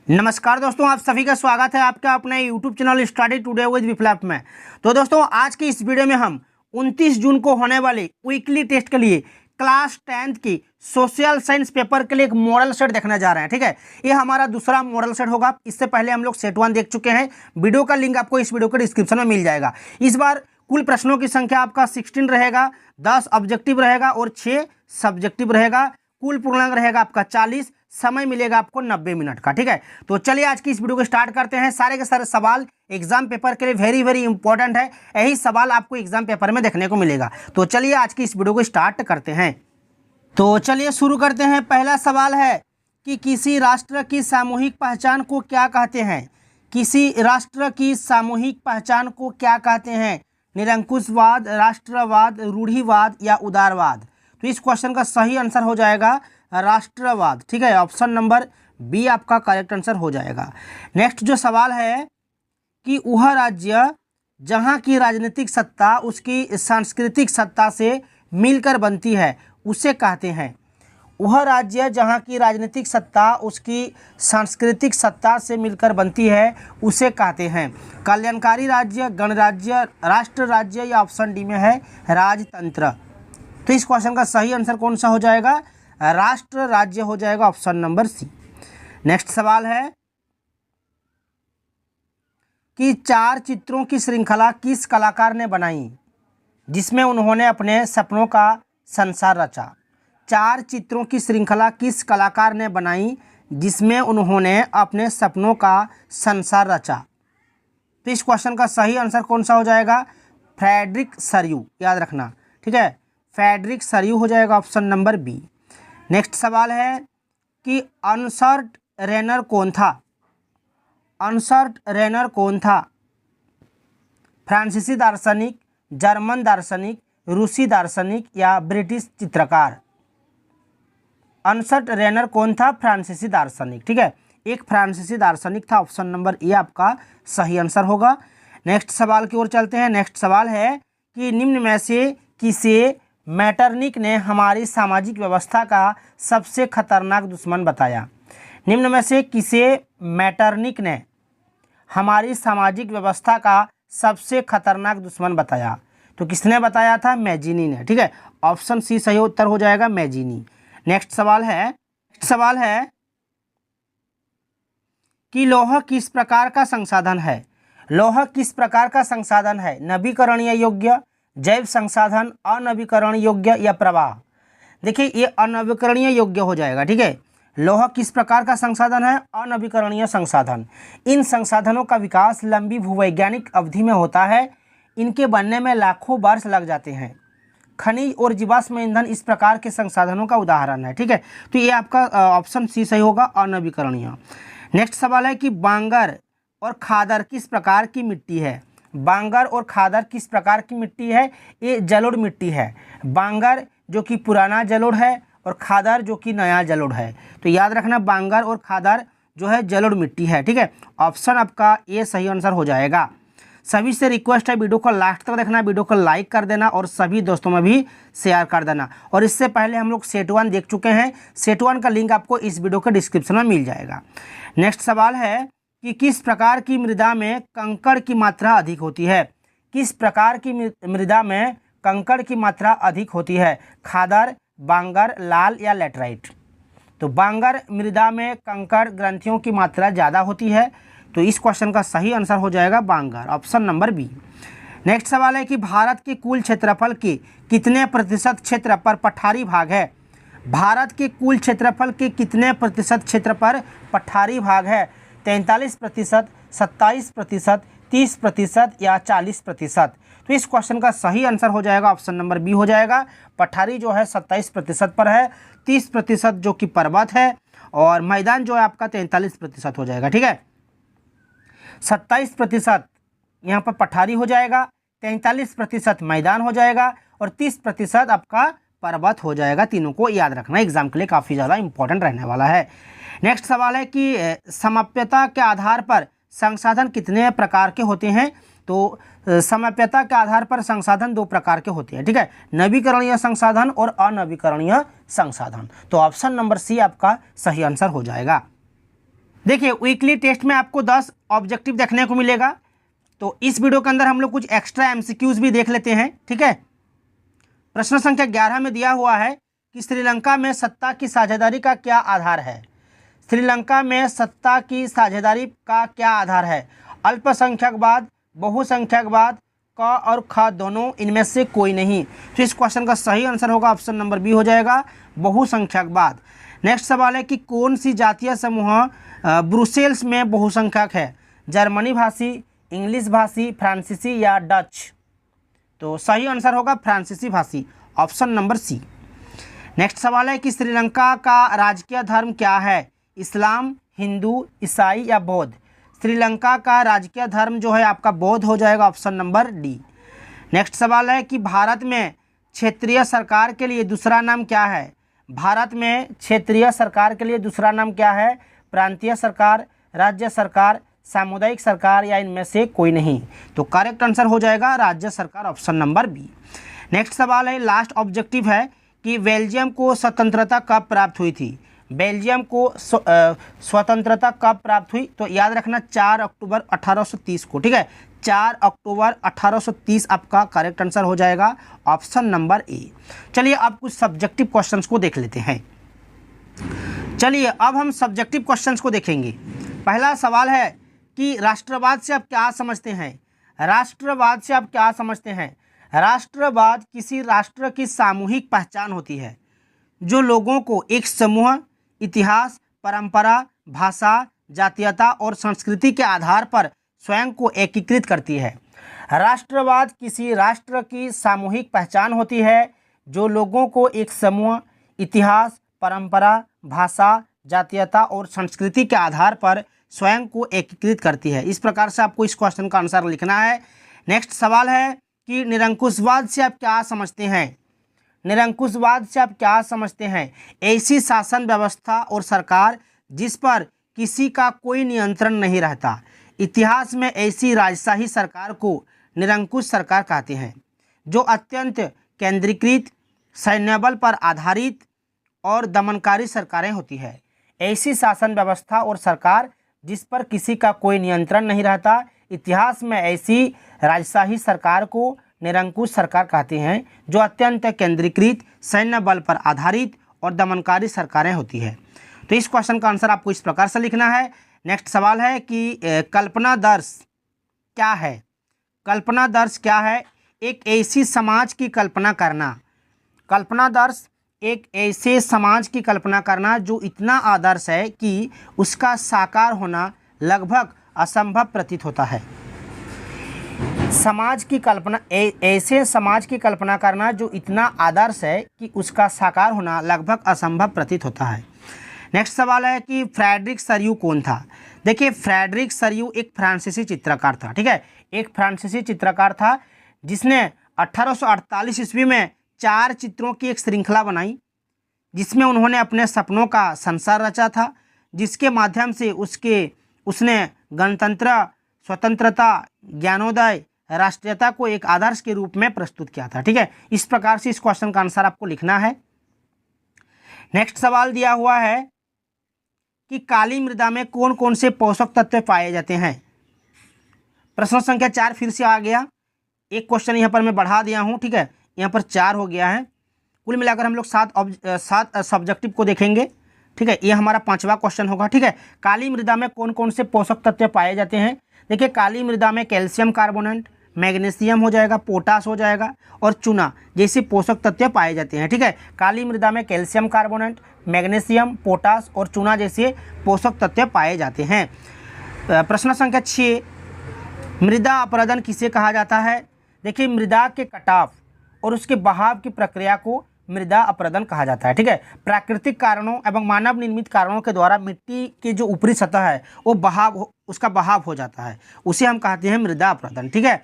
नमस्कार दोस्तों, आप सभी का स्वागत है आपका अपने YouTube channel study today with Viplav में। तो दोस्तों, आज की इस वीडियो में हम 29 जून को होने वाले वीकली टेस्ट के लिए क्लास 10th की सोशल साइंस पेपर के लिए एक मॉडल सेट देखने जा रहे हैं। ठीक है, ये हमारा दूसरा मॉडल सेट होगा। इससे पहले हम लोग सेट 1 देख चुके हैं। वीडियो का लिंक आपको इस वीडियो के डिस्क्रिप्शन में मिल जाएगा। इस बार कुल प्रश्नों की संख्या आपका 16 रहेगा, 10 ऑब्जेक्टिव रहेगा और 6 सब्जेक्टिव रहेगा। कुल पूर्णांक रहेगा आपका 40। समय मिलेगा आपको 90 मिनट का। ठीक है, तो चलिए आज की इस वीडियो को स्टार्ट करते हैं। सारे के सारे सवाल एग्जाम पेपर के लिए वेरी वेरी इंपॉर्टेंट है। यही सवाल आपको एग्जाम पेपर में देखने को मिलेगा। तो चलिए आज की इस वीडियो को स्टार्ट करते हैं। तो चलिए शुरू करते हैं। पहला सवाल है कि किसी राष्ट्र की सामूहिक पहचान को क्या कहते हैं? किसी राष्ट्र की सामूहिक पहचान को क्या कहते हैं? निरंकुशवाद, राष्ट्रवाद, रूढ़िवाद या उदारवाद? तो इस क्वेश्चन का सही आंसर हो जाएगा राष्ट्रवाद। ठीक है, ऑप्शन नंबर बी आपका करेक्ट आंसर हो जाएगा। नेक्स्ट जो सवाल है कि वह राज्य जहां की राजनीतिक सत्ता उसकी सांस्कृतिक सत्ता से मिलकर बनती है उसे कहते हैं? वह राज्य जहां की राजनीतिक सत्ता उसकी सांस्कृतिक सत्ता से मिलकर बनती है उसे कहते हैं? कल्याणकारी राज्य, गणराज्य, राष्ट्र राज्य या ऑप्शन डी में है राजतंत्र? तो इस क्वेश्चन का सही आंसर कौन सा हो जाएगा? राष्ट्र राज्य हो जाएगा, ऑप्शन नंबर सी। नेक्स्ट सवाल है कि 4 चित्रों की श्रृंखला किस कलाकार ने बनाई जिसमें उन्होंने अपने सपनों का संसार रचा? 4 चित्रों की श्रृंखला किस कलाकार ने बनाई जिसमें उन्होंने अपने सपनों का संसार रचा? तो इस क्वेश्चन का सही आंसर कौन सा हो जाएगा? फ्रेडरिक सरयू, याद रखना। ठीक है, फ्रेडरिक सरयू हो जाएगा, ऑप्शन नंबर बी। नेक्स्ट सवाल है कि अर्नस्ट रेनर कौन था? अर्नस्ट रेनर कौन था? फ्रांसीसी दार्शनिक, जर्मन दार्शनिक, रूसी दार्शनिक या ब्रिटिश चित्रकार? अर्नस्ट रेनर कौन था? फ्रांसीसी दार्शनिक। ठीक है, एक फ्रांसीसी दार्शनिक था, ऑप्शन नंबर ए आपका सही आंसर होगा। नेक्स्ट सवाल की ओर चलते हैं। नेक्स्ट सवाल है कि निम्न में से किसे मैटरनिक ने हमारी सामाजिक व्यवस्था का सबसे खतरनाक दुश्मन बताया? निम्न में से किसे मैटरनिक ने हमारी सामाजिक व्यवस्था का सबसे खतरनाक दुश्मन बताया? तो किसने बताया था? मैजिनी ने। ठीक है, ऑप्शन सी सही उत्तर हो जाएगा, मैजिनी। नेक्स्ट सवाल है कि लौह किस प्रकार का संसाधन है? लौह किस प्रकार का संसाधन है? नवीकरणीय योग्य, जैव संसाधन, अनवीकरणीय योग्य या प्रवाह? देखिए, ये अनवीकरणीय योग्य हो जाएगा। ठीक है, लौह किस प्रकार का संसाधन है? अनवीकरणीय संसाधन। इन संसाधनों का विकास लंबी भूवैज्ञानिक अवधि में होता है। इनके बनने में लाखों वर्ष लग जाते हैं। खनिज और जीवाश्म ईंधन इस प्रकार के संसाधनों का उदाहरण है। ठीक है, तो ये आपका ऑप्शन सी सही होगा, अनवीकरणीय। नेक्स्ट सवाल है कि बांगर और खादर किस प्रकार की मिट्टी है? बांगर और खादर किस प्रकार की मिट्टी है? ये जलोढ़ मिट्टी है। बांगर जो कि पुराना जलोढ़ है और खादर जो कि नया जलोढ़ है। तो याद रखना, बांगर और खादर जो है जलोढ़ मिट्टी है। ठीक है, ऑप्शन आपका ये सही आंसर हो जाएगा। सभी से रिक्वेस्ट है वीडियो को लास्ट तक देखना, वीडियो को लाइक कर देना और सभी दोस्तों में भी शेयर कर देना। और इससे पहले हम लोग सेट 1 देख चुके हैं। सेट 1 का लिंक आपको इस वीडियो के डिस्क्रिप्शन में मिल जाएगा। नेक्स्ट सवाल है कि किस प्रकार की मृदा में कंकड़ की मात्रा अधिक होती है? किस प्रकार की मृदा में कंकड़ की मात्रा अधिक होती है? खादर, बांगर, लाल या लैटराइट? तो बांगर मृदा में कंकड़ ग्रंथियों की मात्रा ज़्यादा होती है। तो इस क्वेश्चन का सही आंसर हो जाएगा बांगर, ऑप्शन नंबर बी। नेक्स्ट सवाल है कि भारत के कुल क्षेत्रफल के कितने प्रतिशत क्षेत्र पर पठारी भाग है? भारत के कुल क्षेत्रफल के कितने प्रतिशत क्षेत्र पर पठारी भाग है? 43%, 27%, 30% या 40%? तो इस क्वेश्चन का सही आंसर हो जाएगा, ऑप्शन नंबर बी हो जाएगा। पठारी जो है 27% पर है, 30% जो कि पर्वत है और मैदान जो है आपका 43% हो जाएगा। ठीक है, 27% यहाँ पर पठारी हो जाएगा, 43% मैदान हो जाएगा और 30% आपका पर्वत हो जाएगा। तीनों को याद रखना, एग्जाम के लिए काफ़ी ज़्यादा इंपॉर्टेंट रहने वाला है। नेक्स्ट सवाल है कि समप्यता के आधार पर संसाधन कितने प्रकार के होते हैं? तो समप्यता के आधार पर संसाधन 2 प्रकार के होते हैं। ठीक है, नवीकरणीय संसाधन और अनवीकरणीय संसाधन। तो ऑप्शन नंबर सी आपका सही आंसर हो जाएगा। देखिए वीकली टेस्ट में आपको 10 ऑब्जेक्टिव देखने को मिलेगा। तो इस वीडियो के अंदर हम लोग कुछ एक्स्ट्रा एमसीक्यूज भी देख लेते हैं, ठीक है। प्रश्न संख्या 11 में दिया हुआ है कि श्रीलंका में सत्ता की साझेदारी का क्या आधार है। श्रीलंका में सत्ता की साझेदारी का क्या आधार है? अल्पसंख्यकवाद, बहुसंख्यकवाद, क और ख दोनों, इनमें से कोई नहीं। तो इस क्वेश्चन का सही आंसर होगा ऑप्शन नंबर बी हो जाएगा, बहुसंख्यकवाद। नेक्स्ट सवाल है कि कौन सी जातीय समूह ब्रुसेल्स में बहुसंख्यक है? जर्मनी भाषी, इंग्लिश भाषी, फ्रांसीसी या डच? तो सही आंसर होगा फ्रांसीसी भाषी, ऑप्शन नंबर सी। नेक्स्ट सवाल है कि श्रीलंका का राजकीय धर्म क्या है? इस्लाम, हिंदू, ईसाई या बौद्ध? श्रीलंका का राजकीय धर्म जो है आपका बौद्ध हो जाएगा, ऑप्शन नंबर डी। नेक्स्ट सवाल है कि भारत में क्षेत्रीय सरकार के लिए दूसरा नाम क्या है? भारत में क्षेत्रीय सरकार के लिए दूसरा नाम क्या है? प्रांतीय सरकार, राज्य सरकार, सामुदायिक सरकार या इनमें से कोई नहीं? तो करेक्ट आंसर हो जाएगा राज्य सरकार, ऑप्शन नंबर बी। नेक्स्ट सवाल है, लास्ट ऑब्जेक्टिव है कि बेल्जियम को स्वतंत्रता कब प्राप्त हुई थी? बेल्जियम को स्वतंत्रता कब प्राप्त हुई? तो याद रखना 4 अक्टूबर 1830 को, ठीक है। 4 अक्टूबर 1830 आपका करेक्ट आंसर हो जाएगा, ऑप्शन नंबर ए। चलिए अब कुछ सब्जेक्टिव क्वेश्चंस को देख लेते हैं। चलिए अब हम सब्जेक्टिव क्वेश्चंस को देखेंगे। पहला सवाल है कि राष्ट्रवाद से आप क्या समझते हैं? राष्ट्रवाद से आप क्या समझते हैं? राष्ट्रवाद किसी राष्ट्र की सामूहिक पहचान होती है जो लोगों को एक समूह, इतिहास, परंपरा, भाषा, जातीयता और संस्कृति के आधार पर स्वयं को एकीकृत करती है। राष्ट्रवाद किसी राष्ट्र की सामूहिक पहचान होती है जो लोगों को एक समूह, इतिहास, परंपरा, भाषा, जातीयता और संस्कृति के आधार पर स्वयं को एकीकृत करती है। इस प्रकार से आपको इस क्वेश्चन का आंसर लिखना है। नेक्स्ट सवाल है कि निरंकुशवाद से आप क्या समझते हैं? निरंकुशवाद से आप क्या समझते हैं? ऐसी शासन व्यवस्था और सरकार जिस पर किसी का कोई नियंत्रण नहीं रहता। इतिहास में ऐसी राजशाही सरकार को निरंकुश सरकार कहते हैं जो अत्यंत केंद्रीकृत, सैन्यबल पर आधारित और दमनकारी सरकारें होती है। ऐसी शासन व्यवस्था और सरकार जिस पर किसी का कोई नियंत्रण नहीं रहता। इतिहास में ऐसी राजशाही सरकार को निरंकुश सरकार कहते हैं जो अत्यंत केंद्रीकृत, सैन्य बल पर आधारित और दमनकारी सरकारें होती है। तो इस क्वेश्चन का आंसर आपको इस प्रकार से लिखना है। नेक्स्ट सवाल है कि कल्पनादर्श क्या है? कल्पनादर्श क्या है? एक ऐसी समाज की कल्पना करना। कल्पनादर्श एक ऐसे समाज की कल्पना करना जो इतना आदर्श है कि उसका साकार होना लगभग असंभव प्रतीत होता है। समाज की कल्पना, ऐसे समाज की कल्पना करना जो इतना आदर्श है कि उसका साकार होना लगभग असंभव प्रतीत होता है। नेक्स्ट सवाल है कि फ्रेडरिक सरियू कौन था? देखिए फ्रेडरिक सरियू एक फ्रांसीसी चित्रकार था, ठीक है। एक फ्रांसीसी चित्रकार था जिसने 1848 ईस्वी में 4 चित्रों की एक श्रृंखला बनाई जिसमें उन्होंने अपने सपनों का संसार रचा था, जिसके माध्यम से उसने गणतंत्र, स्वतंत्रता, ज्ञानोदय, राष्ट्रीयता को एक आदर्श के रूप में प्रस्तुत किया था, ठीक है। इस प्रकार से इस क्वेश्चन का आंसर आपको लिखना है। नेक्स्ट सवाल दिया हुआ है कि काली मृदा में कौन कौन से पोषक तत्व पाए जाते हैं? प्रश्न संख्या 4 फिर से आ गया। एक क्वेश्चन यहाँ पर मैं बढ़ा दिया हूँ, ठीक है। यहाँ पर 4 हो गया है। कुल मिलाकर हम लोग 7 सब्जेक्टिव को देखेंगे, ठीक है। ये हमारा 5वां क्वेश्चन होगा, ठीक है। काली मृदा में कौन कौन से पोषक तत्व पाए जाते हैं? देखिए काली मृदा में कैल्शियम कार्बोनेट, मैग्नीशियम हो जाएगा, पोटास हो जाएगा और चूना जैसे पोषक तत्व पाए जाते हैं, ठीक है। काली मृदा में कैल्शियम कार्बोनेट, मैग्नीशियम, पोटास और चूना जैसे पोषक तत्व पाए जाते हैं। प्रश्न संख्या 6, मृदा अपरदन किसे कहा जाता है? देखिए मृदा के कटाव और उसके बहाव की प्रक्रिया को मृदा अपरदन कहा जाता है, ठीक है। प्राकृतिक कारणों एवं मानव निर्मित कारणों के द्वारा मिट्टी की जो ऊपरी सतह है वो उसका बहाव हो जाता है, उसे हम कहते हैं मृदा अपरदन, ठीक है।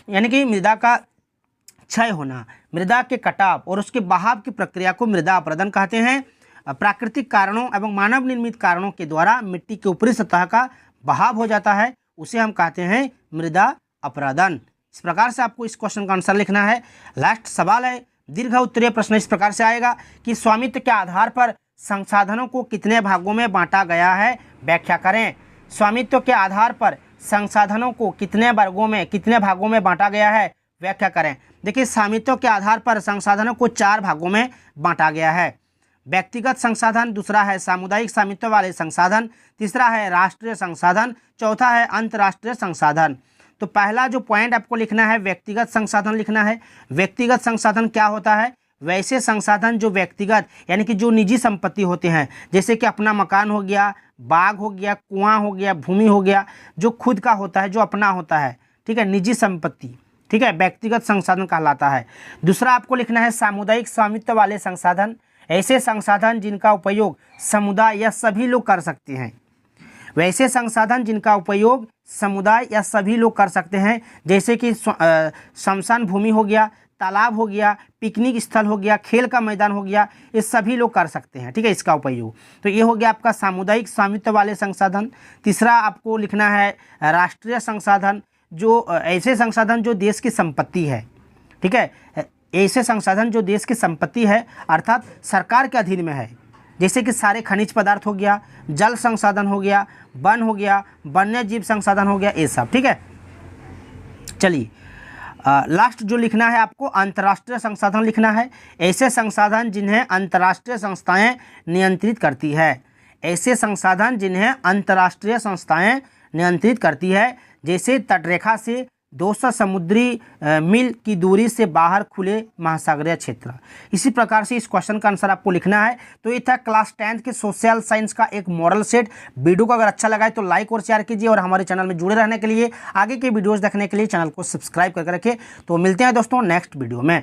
यानी कि मृदा का क्षय होना, मृदा के कटाव और उसके बहाव की प्रक्रिया को मृदा अपरदन कहते हैं। प्राकृतिक कारणों एवं मानव निर्मित कारणों के द्वारा मिट्टी के ऊपरी सतह का बहाव हो जाता है, उसे हम कहते हैं मृदा अपरदन। इस प्रकार से आपको इस क्वेश्चन का आंसर लिखना है। लास्ट सवाल है, दीर्घ उत्तरीय प्रश्न इस प्रकार से आएगा कि स्वामित्व के आधार पर संसाधनों को कितने भागों में बांटा गया है, व्याख्या करें। स्वामित्व के आधार पर संसाधनों को कितने भागों में बांटा गया है, व्याख्या करें। देखिए, स्वामित्व के आधार पर संसाधनों को 4 भागों में बांटा गया है। व्यक्तिगत संसाधन, दूसरा है सामुदायिक स्वामित्व वाले संसाधन, तीसरा है राष्ट्रीय संसाधन, चौथा है अंतर्राष्ट्रीय संसाधन। तो पहला जो पॉइंट आपको लिखना है, व्यक्तिगत संसाधन लिखना है। व्यक्तिगत संसाधन क्या होता है? वैसे संसाधन जो व्यक्तिगत यानी कि जो निजी संपत्ति होते हैं, जैसे कि अपना मकान हो गया, बाग हो गया, कुआं हो गया, भूमि हो गया, जो खुद का होता है, जो अपना होता है, ठीक है, निजी संपत्ति, ठीक है, व्यक्तिगत संसाधन कहलाता है। दूसरा आपको लिखना है सामुदायिक स्वामित्व वाले संसाधन, ऐसे संसाधन जिनका उपयोग समुदाय या सभी लोग कर सकते हैं। वैसे संसाधन जिनका उपयोग समुदाय या सभी लोग कर सकते हैं, जैसे कि श्मशान भूमि हो गया, तालाब हो गया, पिकनिक स्थल हो गया, खेल का मैदान हो गया, ये सभी लोग कर सकते हैं, ठीक है, इसका उपयोग। तो ये हो गया आपका सामुदायिक स्वामित्व वाले संसाधन। तीसरा आपको लिखना है राष्ट्रीय संसाधन, जो ऐसे संसाधन जो देश की संपत्ति है, ठीक है, ऐसे संसाधन जो देश की संपत्ति है अर्थात सरकार के अधीन में है, जैसे कि सारे खनिज पदार्थ हो गया, जल संसाधन हो गया, वन हो गया, वन्य जीव संसाधन हो गया, ये सब, ठीक है। चलिए लास्ट जो लिखना है आपको अंतर्राष्ट्रीय संसाधन लिखना है। ऐसे संसाधन जिन्हें अंतर्राष्ट्रीय संस्थाएं नियंत्रित करती है, ऐसे संसाधन जिन्हें अंतर्राष्ट्रीय संस्थाएं नियंत्रित करती है, जैसे तटरेखा से 200 समुद्री मील की दूरी से बाहर खुले महासागरीय क्षेत्र। इसी प्रकार से इस क्वेश्चन का आंसर आपको लिखना है। तो ये था क्लास 10th के सोशल साइंस का एक मॉडल सेट। वीडियो को अगर अच्छा लगा है तो लाइक और शेयर कीजिए, और हमारे चैनल में जुड़े रहने के लिए, आगे के वीडियोज़ देखने के लिए चैनल को सब्सक्राइब करके रखें। तो मिलते हैं दोस्तों नेक्स्ट वीडियो में।